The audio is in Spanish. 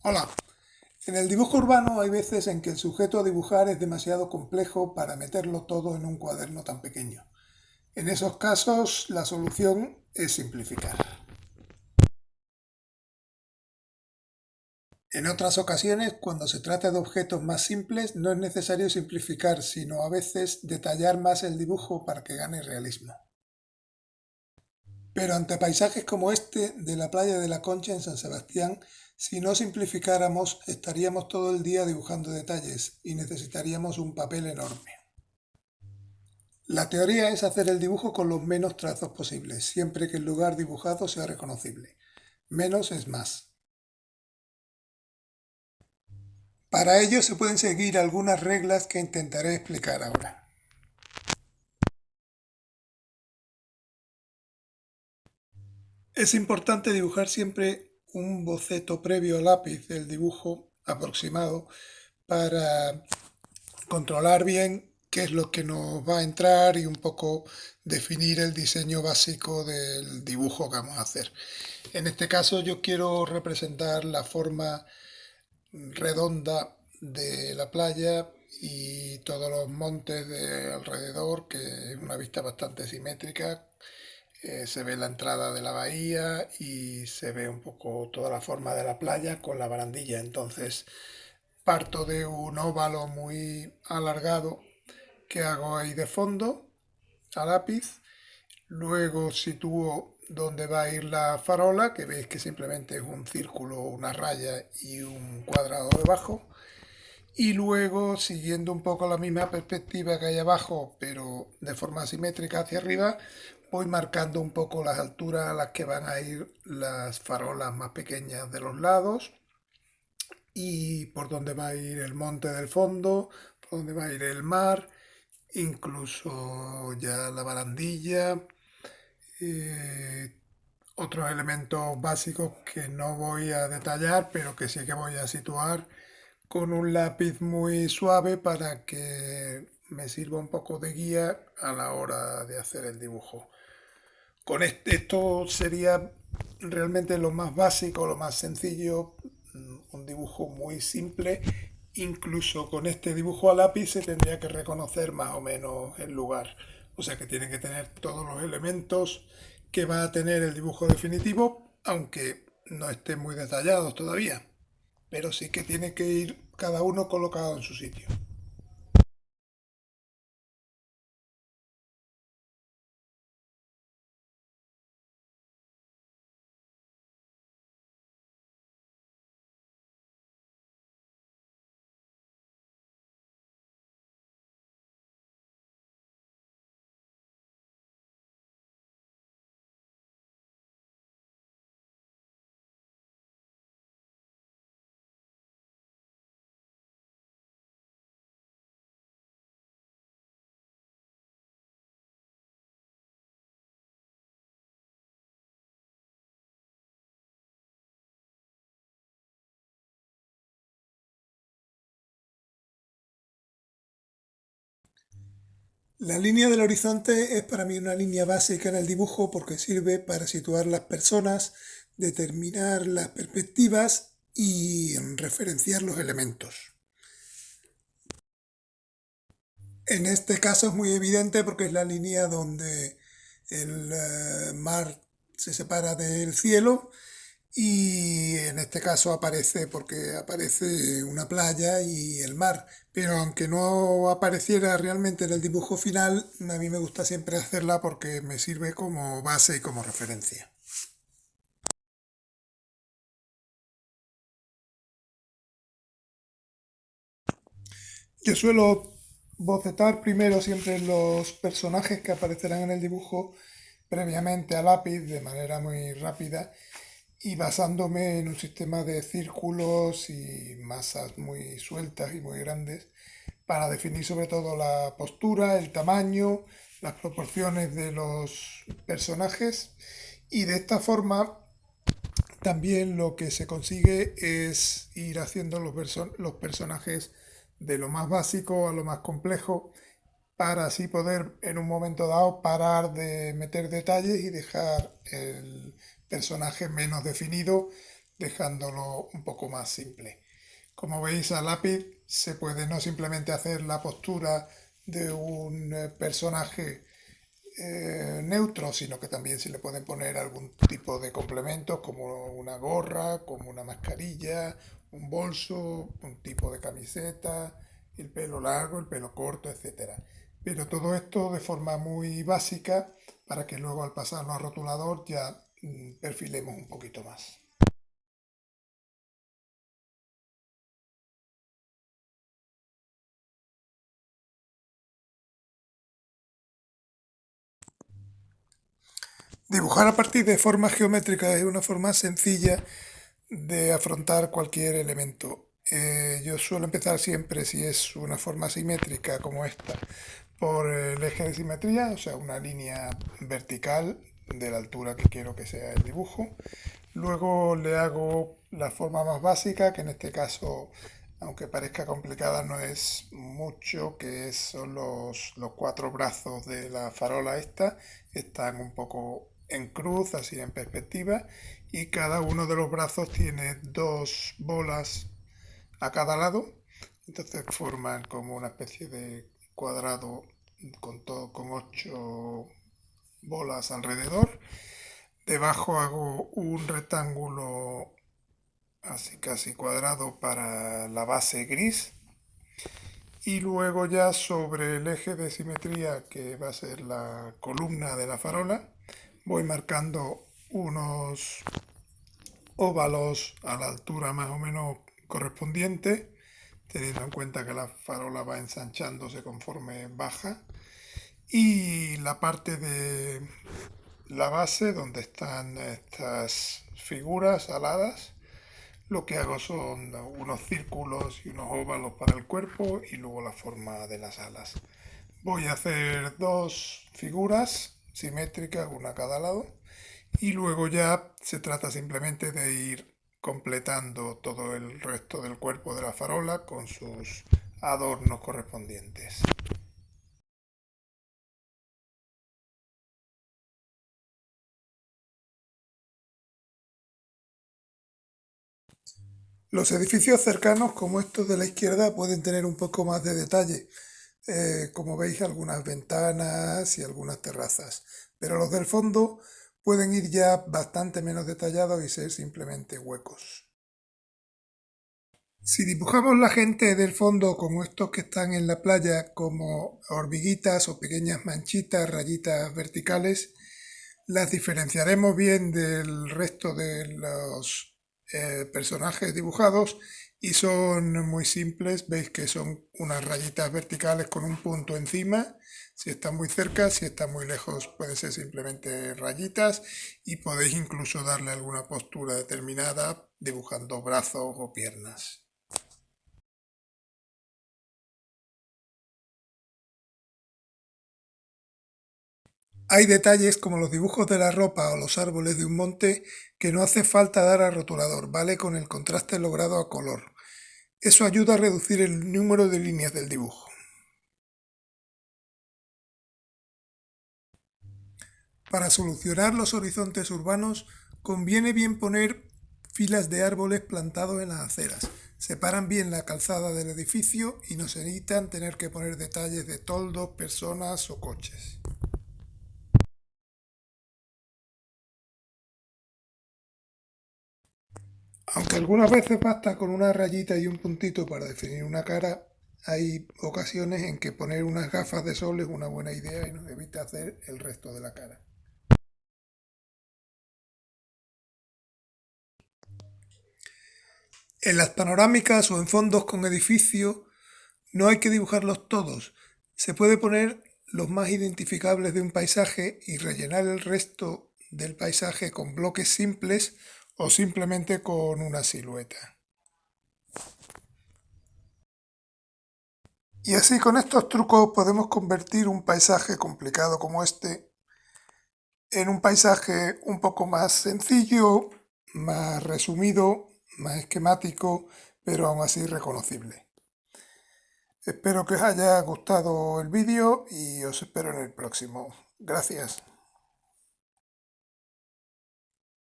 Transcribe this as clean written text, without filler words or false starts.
Hola. En el dibujo urbano hay veces en que el sujeto a dibujar es demasiado complejo para meterlo todo en un cuaderno tan pequeño. En esos casos, la solución es simplificar. En otras ocasiones, cuando se trata de objetos más simples, no es necesario simplificar, sino a veces detallar más el dibujo para que gane realismo. Pero ante paisajes como este de la playa de la Concha en San Sebastián, si no simplificáramos, estaríamos todo el día dibujando detalles y necesitaríamos un papel enorme. La teoría es hacer el dibujo con los menos trazos posibles, siempre que el lugar dibujado sea reconocible. Menos es más. Para ello se pueden seguir algunas reglas que intentaré explicar ahora. Es importante dibujar siempre un boceto previo a lápiz del dibujo aproximado para controlar bien qué es lo que nos va a entrar y un poco definir el diseño básico del dibujo que vamos a hacer. En este caso yo quiero representar la forma redonda de la playa y todos los montes de alrededor, que es una vista bastante simétrica. Se ve la entrada de la bahía y se ve un poco toda la forma de la playa con la barandilla. Entonces parto de un óvalo muy alargado que hago ahí de fondo a lápiz. Luego sitúo donde va a ir la farola, que veis que simplemente es un círculo, una raya y un cuadrado debajo. Y luego, siguiendo un poco la misma perspectiva que hay abajo, pero de forma simétrica hacia arriba, voy marcando un poco las alturas a las que van a ir las farolas más pequeñas de los lados y por dónde va a ir el monte del fondo, por dónde va a ir el mar, incluso ya la barandilla, eh, otros elementos básicos que no voy a detallar, pero que sí que voy a situar con un lápiz muy suave para que me sirva un poco de guía a la hora de hacer el dibujo. Esto sería realmente lo más básico, lo más sencillo, un dibujo muy simple. Incluso con este dibujo a lápiz se tendría que reconocer más o menos el lugar. O sea que tiene que tener todos los elementos que va a tener el dibujo definitivo, aunque no estén muy detallados todavía. Pero sí que tiene que ir cada uno colocado en su sitio. La línea del horizonte es para mí una línea básica en el dibujo porque sirve para situar las personas, determinar las perspectivas y referenciar los elementos. En este caso es muy evidente porque es la línea donde el mar se separa del cielo y en este caso aparece porque aparece una playa y el mar. Pero aunque no apareciera realmente en el dibujo final, a mí me gusta siempre hacerla porque me sirve como base y como referencia. Yo suelo bocetar primero siempre los personajes que aparecerán en el dibujo previamente a lápiz de manera muy rápida y basándome en un sistema de círculos y masas muy sueltas y muy grandes para definir sobre todo la postura, el tamaño, las proporciones de los personajes y de esta forma también lo que se consigue es ir haciendo los personajes de lo más básico a lo más complejo para así poder en un momento dado parar de meter detalles y dejar el personaje menos definido dejándolo un poco más simple. Como veis, a lápiz se puede no simplemente hacer la postura de un personaje neutro, sino que también se le pueden poner algún tipo de complementos como una gorra, como una mascarilla, un bolso, un tipo de camiseta, el pelo largo, el pelo corto, etcétera. Pero todo esto de forma muy básica para que luego al pasarlo a rotulador ya perfilemos un poquito más. Dibujar a partir de formas geométricas es una forma sencilla de afrontar cualquier elemento. Yo suelo empezar siempre, si es una forma simétrica como esta, por el eje de simetría, o sea, una línea vertical de la altura que quiero que sea el dibujo. Luego le hago la forma más básica, que en este caso, aunque parezca complicada, no es mucho, que son los cuatro brazos de la farola esta. Están un poco en cruz, así en perspectiva, y cada uno de los brazos tiene dos bolas a cada lado. Entonces forman como una especie de cuadrado con ocho bolas alrededor. Debajo hago un rectángulo así casi cuadrado para la base gris. Y luego ya sobre el eje de simetría, que va a ser la columna de la farola, voy marcando unos óvalos a la altura más o menos correspondiente, teniendo en cuenta que la farola va ensanchándose conforme baja. Y la parte de la base, donde están estas figuras aladas, lo que hago son unos círculos y unos óvalos para el cuerpo y luego la forma de las alas. Voy a hacer dos figuras simétricas, una a cada lado, y luego ya se trata simplemente de ir completando todo el resto del cuerpo de la farola con sus adornos correspondientes. Los edificios cercanos, como estos de la izquierda, pueden tener un poco más de detalle. Como veis, algunas ventanas y algunas terrazas. Pero los del fondo pueden ir ya bastante menos detallados y ser simplemente huecos. Si dibujamos la gente del fondo como estos que están en la playa, como hormiguitas o pequeñas manchitas, rayitas verticales, las diferenciaremos bien del resto de los personajes dibujados y son muy simples. Veis que son unas rayitas verticales con un punto encima. Si están muy cerca, si están muy lejos, pueden ser simplemente rayitas y podéis incluso darle alguna postura determinada dibujando brazos o piernas. Hay detalles como los dibujos de la ropa o los árboles de un monte que no hace falta dar a rotulador, vale con el contraste logrado a color. Eso ayuda a reducir el número de líneas del dibujo. Para solucionar los horizontes urbanos conviene bien poner filas de árboles plantados en las aceras. Separan bien la calzada del edificio y no se evitan tener que poner detalles de toldos, personas o coches. Aunque algunas veces basta con una rayita y un puntito para definir una cara, hay ocasiones en que poner unas gafas de sol es una buena idea y nos evita hacer el resto de la cara. En las panorámicas o en fondos con edificio no hay que dibujarlos todos. Se puede poner los más identificables de un paisaje y rellenar el resto del paisaje con bloques simples o simplemente con una silueta. Y así con estos trucos podemos convertir un paisaje complicado como este en un paisaje un poco más sencillo, más resumido, más esquemático, pero aún así reconocible. Espero que os haya gustado el vídeo y os espero en el próximo. Gracias.